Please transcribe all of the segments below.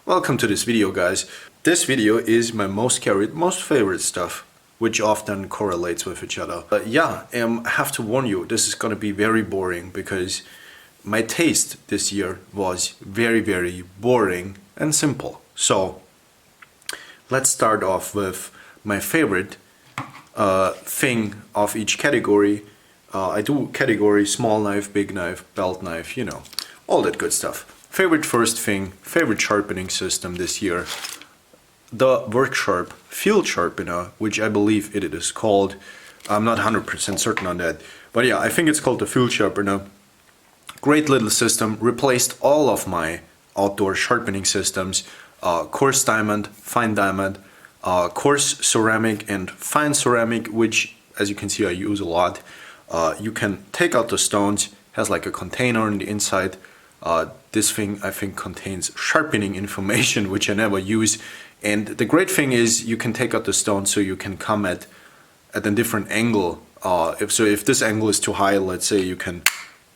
Welcome to this video, guys. This video is my most carried, most favorite stuff, which often correlates with each other. But yeah, I have to warn you, this is gonna be very boring because my taste this year was very boring and simple. So let's start off with my favorite thing of each category. I do category small knife, big knife, belt knife, you know, all that good stuff. Favorite first thing, favorite sharpening system this year, the Worksharp Field Sharpener, which I believe it is called. I'm not 100% certain on that, but yeah, I think it's called the Field Sharpener. Great little system, replaced all of my outdoor sharpening systems, coarse diamond, fine diamond, coarse ceramic and fine ceramic, which as you can see I use a lot. You can take out the stones, has like a container on the inside. This thing I think contains sharpening information which I never use, and the great thing is you can take out the stone so you can come at a different angle. If this angle is too high, let's say, you can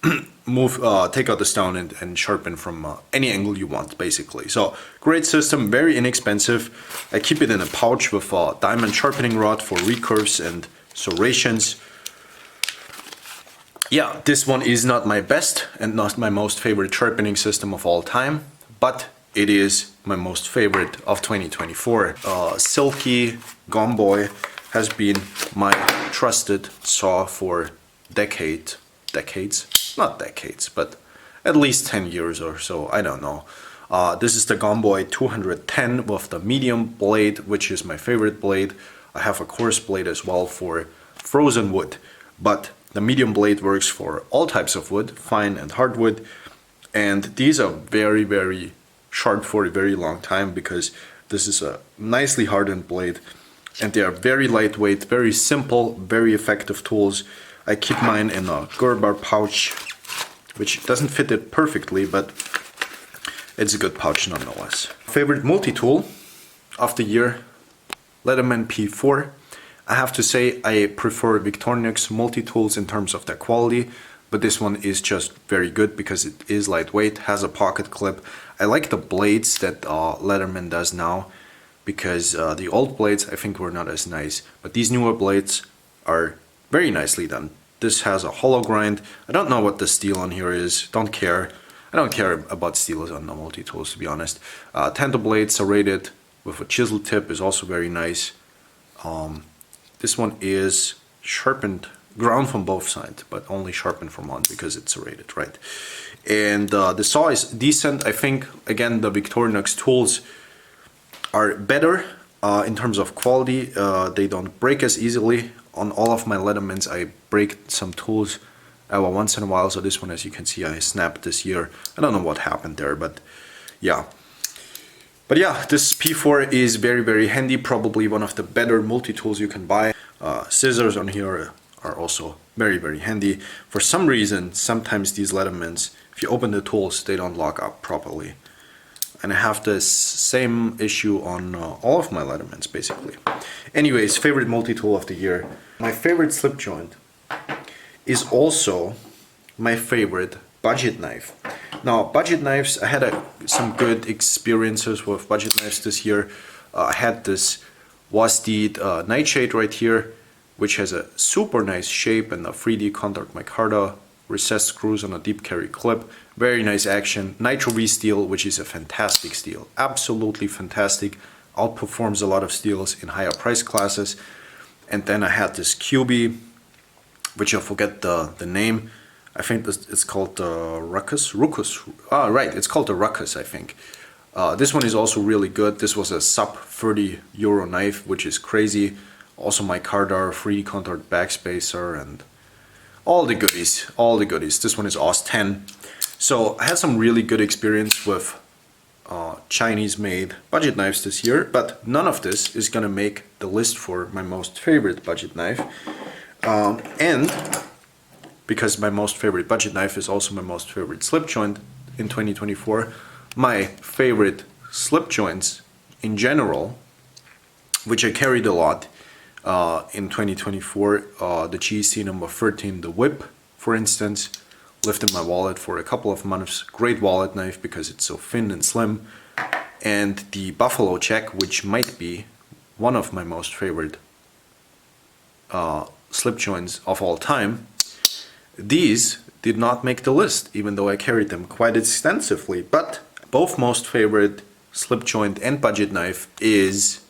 take out the stone and sharpen from any angle you want, basically. So great system, very inexpensive. I keep it in a pouch with a diamond sharpening rod for recurves and serrations. Yeah, this one is not my best and not my most favorite sharpening system of all time, but it is my most favorite of 2024. Silky Gomboy has been my trusted saw for decades, not decades, but at least 10 years or so, I don't know. This is the Gomboy 210 with the medium blade, which is my favorite blade. I have a coarse blade as well for frozen wood, but the medium blade works for all types of wood, fine and hardwood, and these are very sharp for a very long time because this is a nicely hardened blade, and they are very lightweight, very simple, very effective tools. I keep mine in a Gerber pouch, which doesn't fit it perfectly, but it's a good pouch nonetheless. Favorite multi-tool of the year, Leatherman P4. I have to say I prefer Victorinox multi-tools in terms of their quality, but this one is just very good because it is lightweight, has a pocket clip. I like the blades that Leatherman does now, because the old blades I think were not as nice, but these newer blades are very nicely done. This has a hollow grind. I don't know what the steel on here is, don't care. I don't care about steels on the multi-tools, to be honest. Tanto blade serrated with a chisel tip is also very nice. This one is sharpened, ground from both sides, but only sharpened from one because it's serrated, right? And the saw is decent. I think, again, the Victorinox tools are better in terms of quality. They don't break as easily. On all of my Leathermans, I break some tools once in a while. So this one, as you can see, I snapped this year. I don't know what happened there, but yeah. But yeah, this P4 is very handy, probably one of the better multi-tools you can buy. Scissors on here are also very handy. For some reason, sometimes these Leathermans, if you open the tools, they don't lock up properly. And I have this same issue on all of my Leathermans, basically. Anyways, favorite multi-tool of the year. My favorite slip joint is also my favorite budget knife. Now, budget knives, I had some good experiences with budget knives this year. I had this Wastede Nightshade right here, which has a super nice shape and a 3D contoured micarta, recessed screws on a deep carry clip. Very nice action. Nitro V steel, which is a fantastic steel. Absolutely fantastic. Outperforms a lot of steels in higher price classes. And then I had this QB, which I forget the name. I think it's called the Ruckus. Right, it's called the Ruckus, I think. This one is also really good. This was a sub 30 euro knife, which is crazy. Also micarta, 3D contoured backspacer, and all the goodies. This one is AUS 10. So I had some really good experience with Chinese-made budget knives this year, but none of this is gonna make the list for my most favorite budget knife. And because my most favorite budget knife is also my most favorite slip joint in 2024, my favorite slip joints in general, which I carried a lot in 2024, the GC number 13, the Whip, for instance, lived in my wallet for a couple of months. Great wallet knife because it's so thin and slim. and the Buffalo Check, which might be one of my most favorite slip joints of all time. These did not make the list, even though I carried them quite extensively. But both most favorite slip joint and budget knife is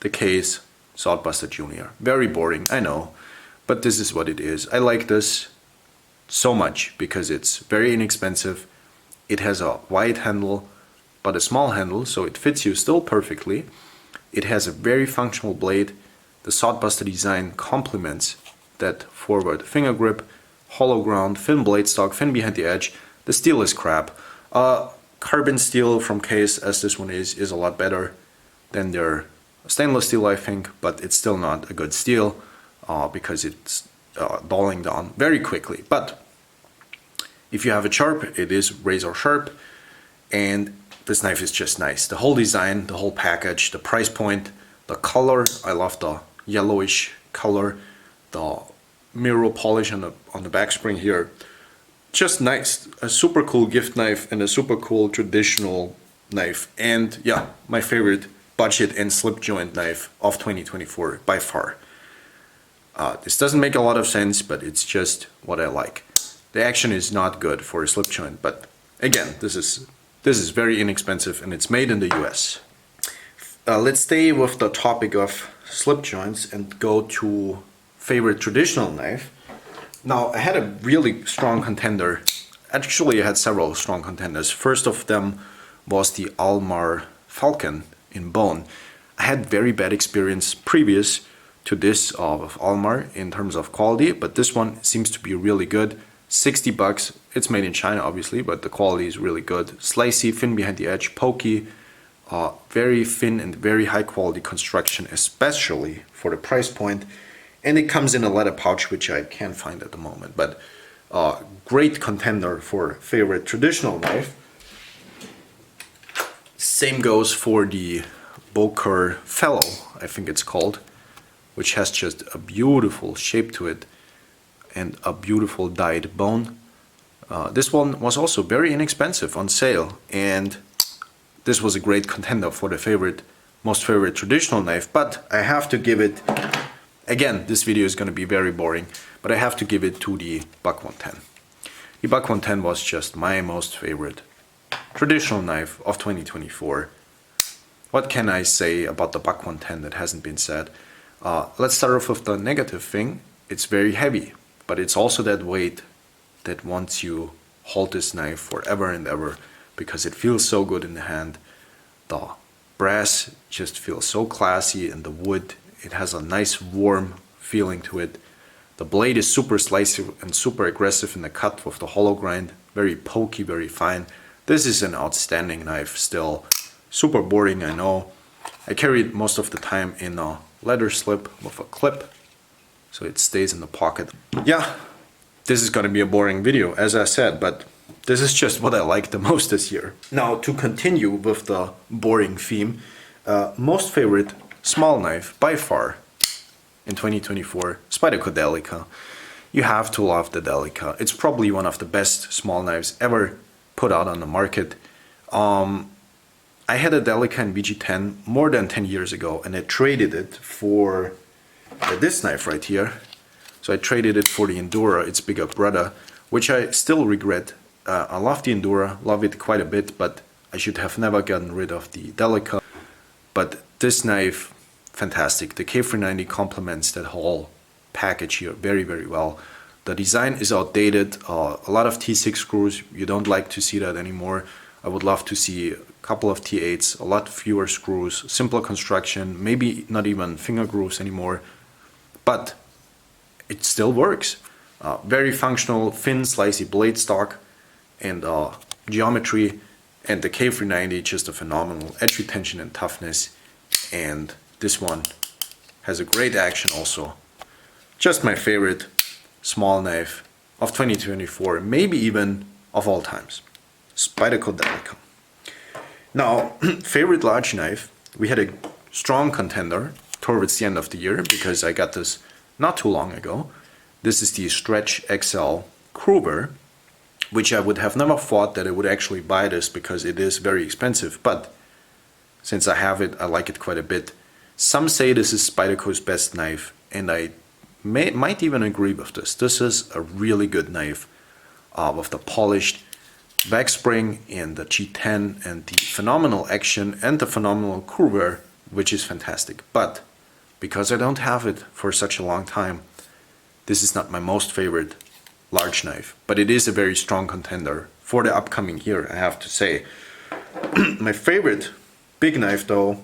the Case Swordbuster Junior. Very boring, I know, but this is what it is. I like this so much because it's very inexpensive. It has a wide handle, but a small handle, so it fits you still perfectly. It has a very functional blade. The Swordbuster design complements that forward finger grip, hollow ground, thin blade stock, thin behind the edge. The steel is crap. Carbon steel from Case, as this one is a lot better than their stainless steel, I think, but it's still not a good steel because it's dulling down very quickly. But if you have it sharp, it is razor sharp, and this knife is just nice. The whole design, the whole package, the price point, the color. I love the yellowish color, the mirror polish on the back spring here. Just nice. A super cool gift knife and a super cool traditional knife. And yeah, my favorite budget and slip joint knife of 2024 by far. This doesn't make a lot of sense, but it's just what I like. The action is not good for a slip joint, but again, this is very inexpensive and it's made in the US. Let's stay with the topic of slip joints and go to favorite traditional knife. Now, I had a really strong contender. Actually, I had several strong contenders. First of them was the Almar Falcon in bone. I had very bad experience previous to this of Almar in terms of quality, but this one seems to be really good. 60 bucks. It's made in China, obviously, but the quality is really good. Slicey, thin behind the edge, pokey, very thin and very high quality construction, especially for the price point. And it comes in a leather pouch, which I can't find at the moment, but great contender for favorite traditional knife. Same goes for the Boker Fellow, I think it's called, which has just a beautiful shape to it and a beautiful dyed bone. This one was also very inexpensive on sale, and this was a great contender for the most favorite traditional knife, but I have to give it, again, this video is going to be very boring, but I have to give it to the Buck 110. The Buck 110 was just my most favorite traditional knife of 2024. What can I say about the Buck 110 that hasn't been said? Let's start off with the negative thing. It's very heavy, but it's also that weight that wants you hold this knife forever and ever because it feels so good in the hand. The brass just feels so classy, and the wood, it has a nice warm feeling to it. The blade is super slicey and super aggressive in the cut with the hollow grind, very pokey, very fine. This is an outstanding knife still. Super boring, I know. I carry it most of the time in a leather slip with a clip, so it stays in the pocket. Yeah, this is gonna be a boring video, as I said, but this is just what I like the most this year. Now, to continue with the boring theme, most favorite small knife by far in 2024, Spyderco Delica. You have to love the Delica. It's probably one of the best small knives ever put out on the market. I had a Delica in VG10 more than 10 years ago, and I traded it for this knife right here. So I traded it for the Endura, its bigger brother, which I still regret. I love the Endura, love it quite a bit, but I should have never gotten rid of the Delica. But this knife, fantastic. The K390 complements that whole package here very, very well. The design is outdated. A lot of T6 screws, you don't like to see that anymore. I would love to see a couple of T8s, a lot fewer screws, simpler construction, maybe not even finger grooves anymore. But it still works. Very functional, thin, slicey blade stock and geometry. And the K390, just a phenomenal edge retention and toughness. And this one has a great action also. Just my favorite small knife of 2024, maybe even of all times. Spyderco Delica. Now, favorite large knife, we had a strong contender towards the end of the year because I got this not too long ago. This is the Stretch XL Kruber, which I would have never thought that I would actually buy this because it is very expensive, but since I have it, I like it quite a bit. Some say this is Spyderco's best knife, and I might even agree with this. This is a really good knife with the polished back spring and the G10 and the phenomenal action and the phenomenal curve, which is fantastic. But because I don't have it for such a long time, this is not my most favorite large knife, but it is a very strong contender for the upcoming year, I have to say. My favorite big knife though,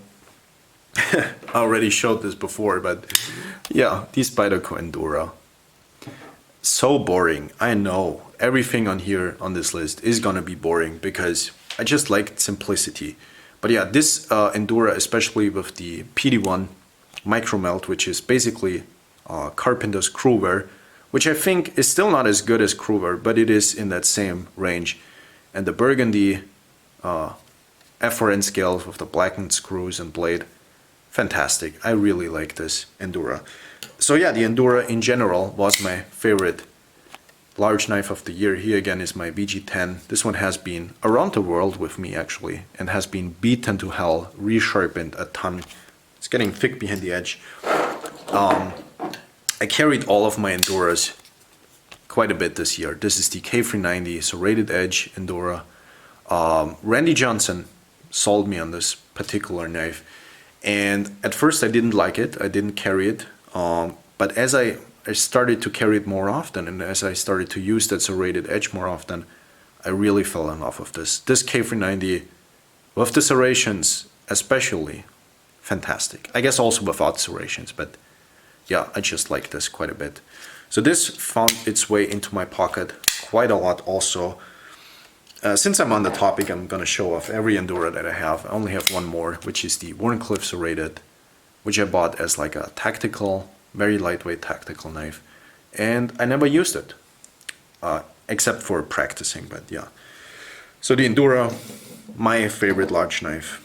I already showed this before, but yeah, the Spyderco Endura. So boring, I know. Everything on here on this list is gonna be boring because I just like simplicity. But yeah, this Endura, especially with the PD1 micro melt, which is basically Carpenter's Kruger, which I think is still not as good as Kruger, but it is in that same range. And the Burgundy FRN scales with the blackened screws and blade, fantastic. I really like this Endura. So yeah, the Endura in general was my favorite large knife of the year. Here again is my BG10. This one has been around the world with me actually, and has been beaten to hell, resharpened a ton. It's getting thick behind the edge. I carried all of my Enduras quite a bit this year. This is the K390 Serrated Edge Endura. Randy Johnson sold me on this particular knife, and at first I didn't like it. I didn't carry it, but as I started to carry it more often, and as I started to use that serrated edge more often, I really fell in love with this. This K390 with the serrations especially, fantastic. I guess also without serrations, but yeah, I just like this quite a bit. So this found its way into my pocket quite a lot also. Since I'm on the topic, I'm gonna show off every Endura that I have. I only have one more, which is the Wharncliffe Serrated, which I bought as like a tactical, very lightweight tactical knife, and I never used it except for practicing. But yeah, so the Endura, my favorite large knife,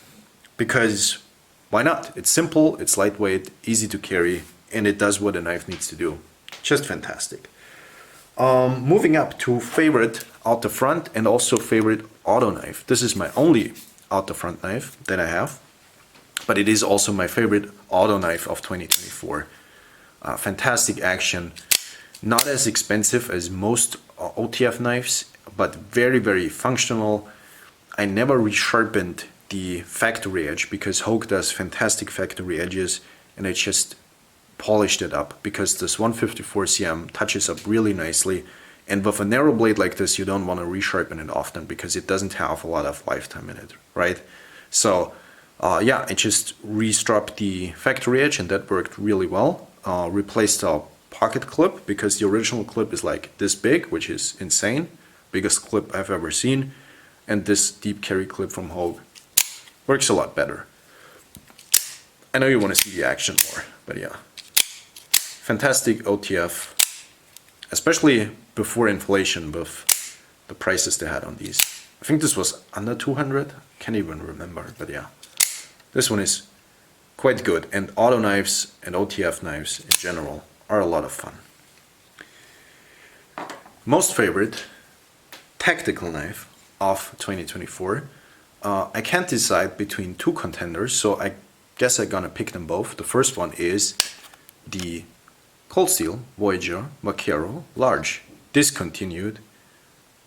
because why not? It's simple, it's lightweight, easy to carry, and it does what a knife needs to do. Just fantastic. Moving up to favorite out the front and also favorite auto knife. This is my only out the front knife that I have, but it is also my favorite auto knife of 2024. Fantastic action, not as expensive as most OTF knives, but very, very functional. I never resharpened the factory edge because Hogue does fantastic factory edges, and I just polished it up because this 154 cm touches up really nicely. And with a narrow blade like this, you don't want to resharpen it often because it doesn't have a lot of lifetime in it, right? So yeah, I just restropped the factory edge, and that worked really well. Replaced a pocket clip because the original clip is like this big, which is insane, biggest clip I've ever seen, and this deep carry clip from Hogue works a lot better. I know you want to see the action more, but yeah, fantastic OTF, especially before inflation with the prices they had on these. I think this was under 200, can't even remember, but yeah, this one is quite good, and auto knives and OTF knives in general are a lot of fun. Most favorite tactical knife of 2024. I can't decide between two contenders, so I guess I'm gonna pick them both. The first one is the Cold Steel Voyager Vaquero Large, discontinued.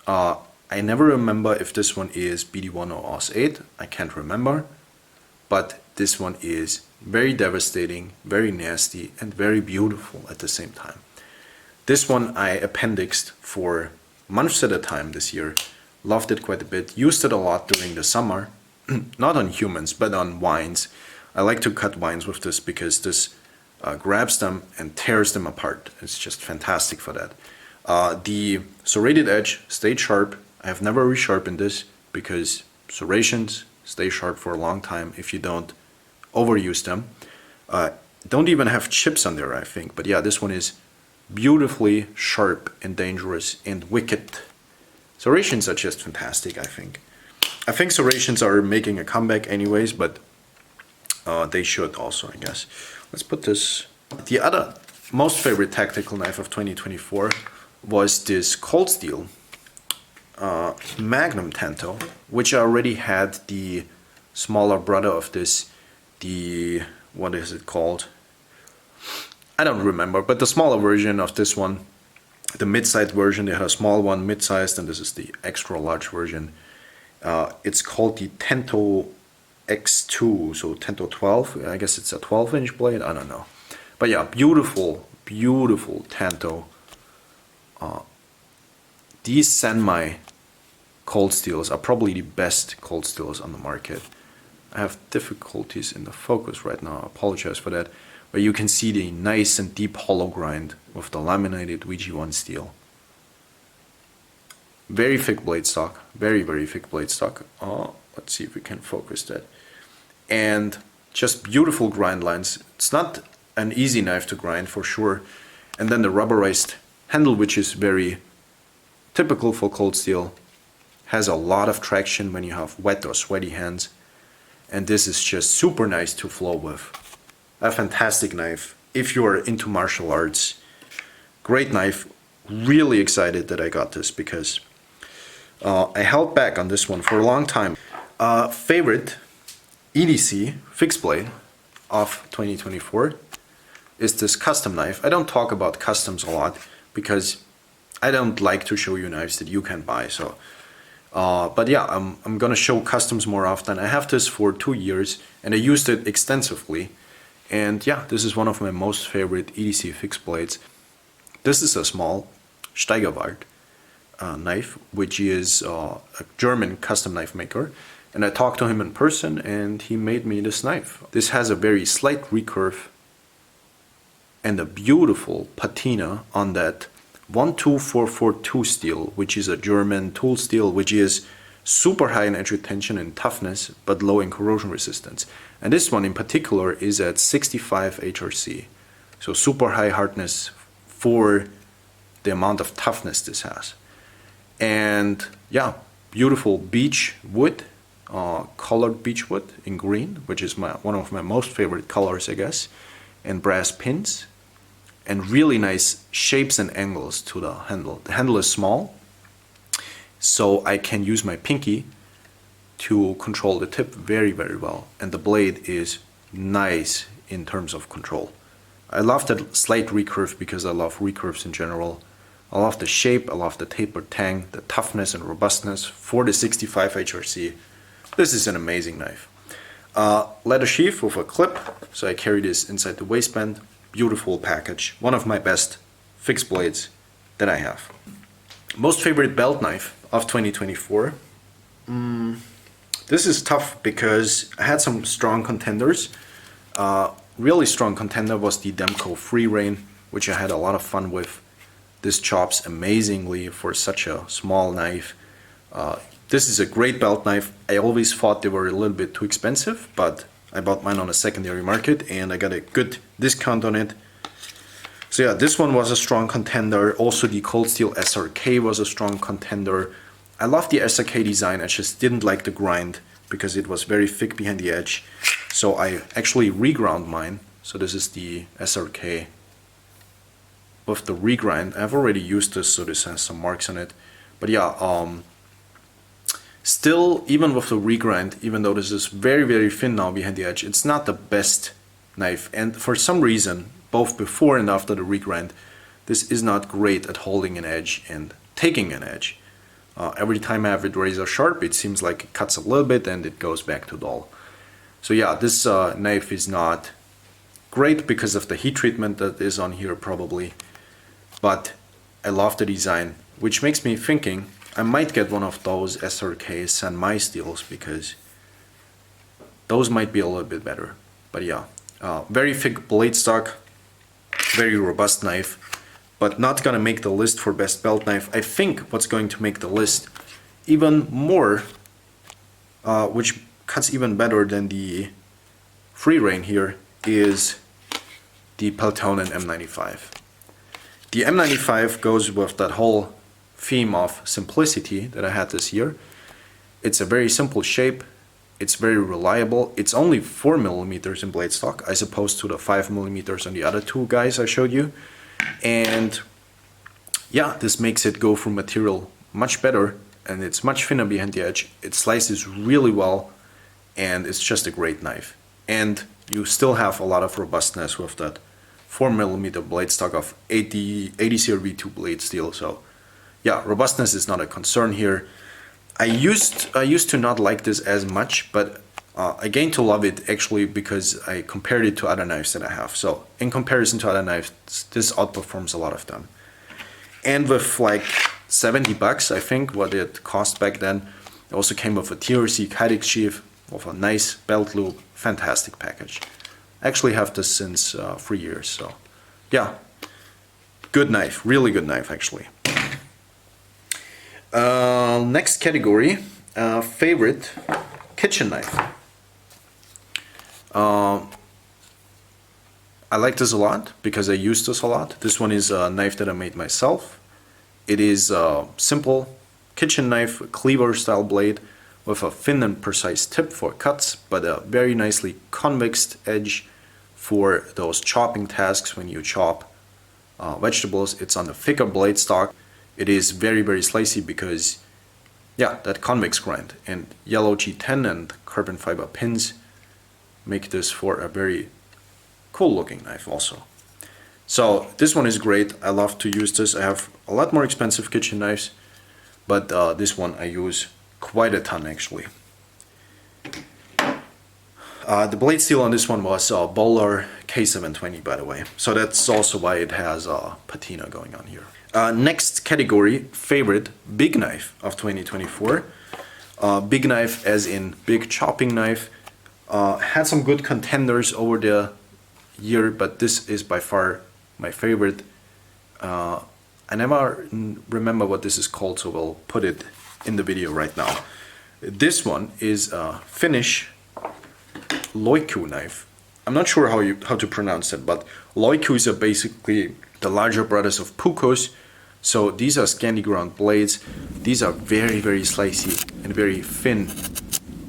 I never remember if this one is BD1 or AUS-8, I can't remember, but this one is very devastating, very nasty, and very beautiful at the same time. This one I appendixed for months at a time this year. Loved it quite a bit, used it a lot during the summer, not on humans, but on wines. I like to cut wines with this because this grabs them and tears them apart. It's just fantastic for that. The serrated edge stayed sharp. I have never resharpened this because serrations stay sharp for a long time if you don't overuse them. Don't even have chips on there, I think, but yeah, this one is beautifully sharp and dangerous and wicked. Serrations are just fantastic, I think. I think serrations are making a comeback anyways, but they should also, I guess. Let's put this. The other most favorite tactical knife of 2024 was this Cold Steel Magnum Tanto, which I already had the smaller brother of this, the, what is it called? I don't remember, but the smaller version of this one, the mid-sized version, they had a small one, mid-sized, and this is the extra large version. It's called the Tento X2, so Tento 12. I guess it's a 12-inch blade, I don't know. But yeah, beautiful, beautiful Tanto. These Senmai cold steels are probably the best cold steels on the market. I have difficulties in the focus right now, I apologize for that. But you can see the nice and deep hollow grind with the laminated VG1 steel. Very thick blade stock, very, very thick blade stock. Let's see if we can focus that. And just beautiful grind lines. It's not an easy knife to grind for sure. And then the rubberized handle, which is very typical for cold steel, has a lot of traction when you have wet or sweaty hands. And this is just super nice to flow with. A fantastic knife if you are into martial arts. Great knife. Really excited that I got this because I held back on this one for a long time. Favorite EDC fixed blade of 2024 is this custom knife. I don't talk about customs a lot because I don't like to show you knives that you can buy. So, but yeah, I'm gonna show customs more often. I have this for 2 years and I used it extensively. And yeah, this is one of my most favorite EDC fixed blades. This is a small Steigerwald knife, which is a German custom knife maker. And I talked to him in person and he made me this knife. This has a very slight recurve and a beautiful patina on that 12442 steel, which is a German tool steel, which is super high in edge retention and toughness, but low in corrosion resistance. And this one in particular is at 65 HRC. So super high hardness for the amount of toughness this has. And yeah, beautiful beech wood, colored beech wood in green, which is one of my most favorite colors, I guess, and brass pins, and really nice shapes and angles to the handle. The handle is small, so I can use my pinky to control the tip very, very well. And the blade is nice in terms of control. I love that slight recurve because I love recurves in general. I love the shape, I love the tapered tang, the toughness and robustness for the 65 HRC. This is an amazing knife. Leather sheath with a clip, so I carry this inside the waistband. Beautiful package. One of my best fixed blades that I have. Most favorite belt knife of 2024. This is tough because I had some strong contenders. Really strong contender was the Demko Free Rein, which I had a lot of fun with. This chops amazingly for such a small knife. This is a great belt knife. I always thought they were a little bit too expensive, but I bought mine on a secondary market and I got a good discount on it. So yeah, this one was a strong contender. Also the Cold Steel SRK was a strong contender. I love the SRK design, I just didn't like the grind because it was very thick behind the edge. So I actually reground mine. So this is the SRK with the regrind. I've already used this, so this has some marks on it. But yeah, still, even with the regrind, even though this is very, very thin now behind the edge, it's not the best knife. And for some reason, both before and after the regrind, this is not great at holding an edge and taking an edge. Every time I have it razor sharp, it seems like it cuts a little bit and it goes back to dull. So yeah, this knife is not great because of the heat treatment that is on here probably. But I love the design, which makes me thinking I might get one of those SRK Senmai steels because those might be a little bit better. But yeah, very thick blade stock, very robust knife, but not gonna make the list for best belt knife. I think what's going to make the list even more, which cuts even better than the Free Rein here, is the Peltonen M95. The M95 goes with that whole theme of simplicity that I had this year. It's a very simple shape, it's very reliable, it's only 4mm in blade stock as opposed to the 5mm on the other two guys I showed you. And yeah, this makes it go through material much better and it's much thinner behind the edge. It slices really well and it's just a great knife. And you still have a lot of robustness with that 4mm blade stock of 80 CRV2 blade steel. So yeah, robustness is not a concern here. I used to not like this as much, but I gained to love it actually because I compared it to other knives that I have. So in comparison to other knives, this outperforms a lot of them. And with like 70 bucks, I think what it cost back then, it also came with a TRC Kydex sheath, with a nice belt loop, fantastic package. I actually have this since 3 years, so yeah, good knife, really good knife actually. Next category, favorite kitchen knife. I like this a lot because I use this a lot. This one is a knife that I made myself. It is a simple kitchen knife, cleaver style blade with a thin and precise tip for cuts, but a very nicely convex edge for those chopping tasks when you chop vegetables. It's on the thicker blade stock. It is very, very slicey because, yeah, that convex grind and yellow G10 and carbon fiber pins make this for a very cool looking knife also. So this one is great. I love to use this. I have a lot more expensive kitchen knives, but this one I use quite a ton actually. The blade steel on this one was Böhler K720, by the way. So that's also why it has patina going on here. Next category, favorite big knife of 2024. Big knife as in big chopping knife. Had some good contenders over the year, but this is by far my favorite. I never remember what this is called, so we'll put it in the video right now. This one is a Finnish Loikku knife. I'm not sure how to pronounce it, but Loikkus are basically the larger brothers of Pukos. So these are Scandi ground blades. These are very, very slicey and very thin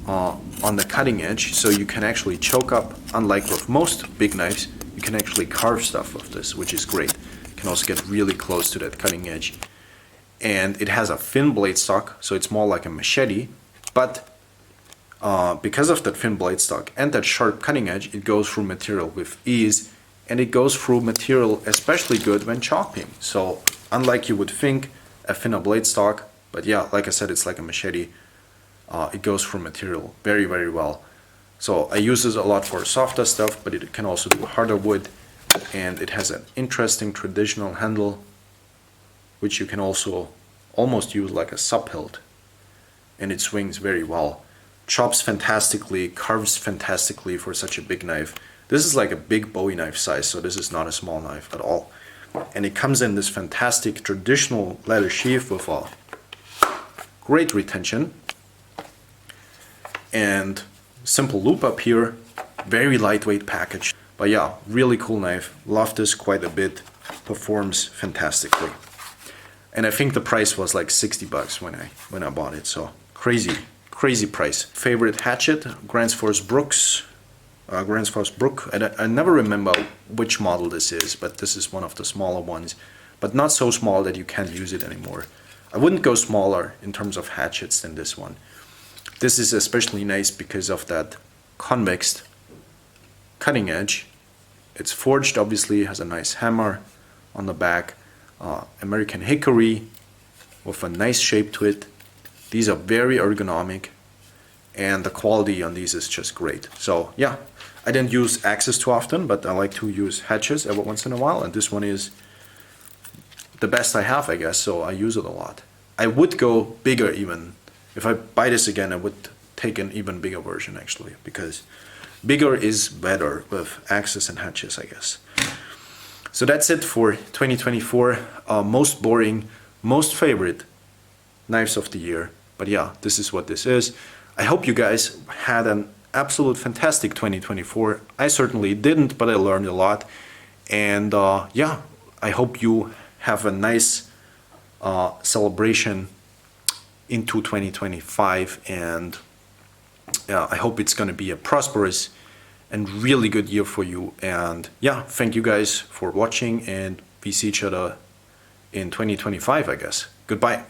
on the cutting edge, so you can actually choke up. Unlike with most big knives, you can actually carve stuff with this, which is great. You can also get really close to that cutting edge. And it has a thin blade stock, so it's more like a machete, but because of that thin blade stock and that sharp cutting edge, it goes through material with ease, and it goes through material especially good when chopping. So unlike you would think, a thinner blade stock, but yeah, like I said, it's like a machete. It goes through material very, very well. So I use this a lot for softer stuff, but it can also do harder wood, and it has an interesting traditional handle, which you can also almost use like a sub hilt, and it swings very well. Chops fantastically, carves fantastically for such a big knife. This is like a big Bowie knife size, so this is not a small knife at all. And it comes in this fantastic traditional leather sheath with a great retention and simple loop up here, very lightweight package. But yeah, really cool knife. Love this quite a bit. Performs fantastically. And I think the price was like 60 bucks when I bought it, so crazy price. Favorite hatchet, Gransfors Brooks. Gransfors Brook. I never remember which model this is, but this is one of the smaller ones, but not so small that you can't use it anymore. I wouldn't go smaller in terms of hatchets than this one. This is especially nice because of that convex cutting edge. It's forged, obviously, has a nice hammer on the back. American hickory with a nice shape to it. These are very ergonomic, and the quality on these is just great. So yeah, I didn't use axes too often, but I like to use hatchets every once in a while, and this one is the best I have, I guess, so I use it a lot. I would go bigger even. If I buy this again, I would take an even bigger version actually, because bigger is better with axes and hatches, I guess. So that's it for 2024. Most boring, most favorite knives of the year. But yeah, this is what this is. I hope you guys had an absolute fantastic 2024. I certainly didn't, but I learned a lot. And yeah, I hope you have a nice celebration into 2025. And I hope it's going to be a prosperous and really good year for you. And yeah, thank you guys for watching, and we see each other in 2025, I guess. Goodbye.